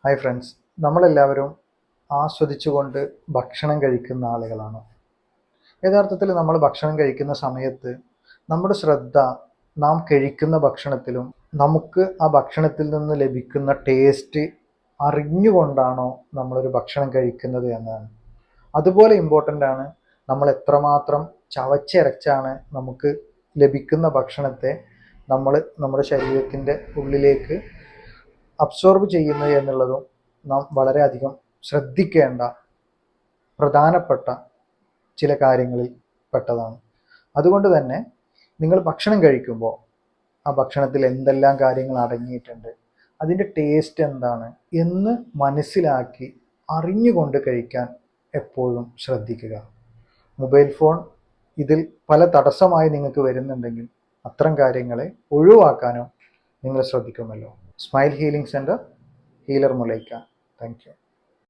Hi friends, നമ്മളെല്ലാവരും ആസ്വദിച്ചുകൊണ്ട് ഭക്ഷണം കഴിക്കുന്ന ആളുകളാണ്. യഥാർത്ഥത്തിൽ നമ്മൾ ഭക്ഷണം കഴിക്കുന്ന സമയത്ത് നമ്മുടെ ശ്രദ്ധ നാം കഴിക്കുന്ന ഭക്ഷണത്തിലും നമുക്ക് ആ ഭക്ഷണത്തിൽ നിന്ന് ലഭിക്കുന്ന ടേസ്റ്റ് അറിഞ്ഞുകൊണ്ടാണോ നമ്മളൊരു ഭക്ഷണം കഴിക്കുന്നത് എന്നാണ്. അതുപോലെ ഇമ്പോർട്ടൻ്റ് ആണ് നമ്മൾ എത്രമാത്രം ചവച്ചരച്ചാണ് നമുക്ക് ലഭിക്കുന്ന ഭക്ഷണത്തെ നമ്മുടെ ശരീരത്തിൻ്റെ ഉള്ളിലേക്ക് അബ്സോർബ് ചെയ്യുന്നത് എന്നുള്ളതും നാം വളരെയധികം ശ്രദ്ധിക്കേണ്ട പ്രധാനപ്പെട്ട ചില കാര്യങ്ങളിൽ പെട്ടതാണ്. അതുകൊണ്ട് തന്നെ നിങ്ങൾ ഭക്ഷണം കഴിക്കുമ്പോൾ ആ ഭക്ഷണത്തിൽ എന്തെല്ലാം കാര്യങ്ങൾ അടങ്ങിയിട്ടുണ്ട്, അതിൻ്റെ ടേസ്റ്റ് എന്താണ് എന്ന് മനസ്സിലാക്കി അറിഞ്ഞുകൊണ്ട് കഴിക്കാൻ എപ്പോഴും ശ്രദ്ധിക്കുക. മൊബൈൽ ഫോൺ ഇതിൽ പല തടസ്സമായി നിങ്ങൾക്ക് വരുന്നുണ്ടെങ്കിൽ അത്തരം കാര്യങ്ങളെ ഒഴിവാക്കാനും നിങ്ങൾ ശ്രദ്ധിക്കുമല്ലോ. സ്മൈൽ ഹീലിംഗ് സെൻറ്റർ, ഹീലർ മുലൈക്ക. Thank U.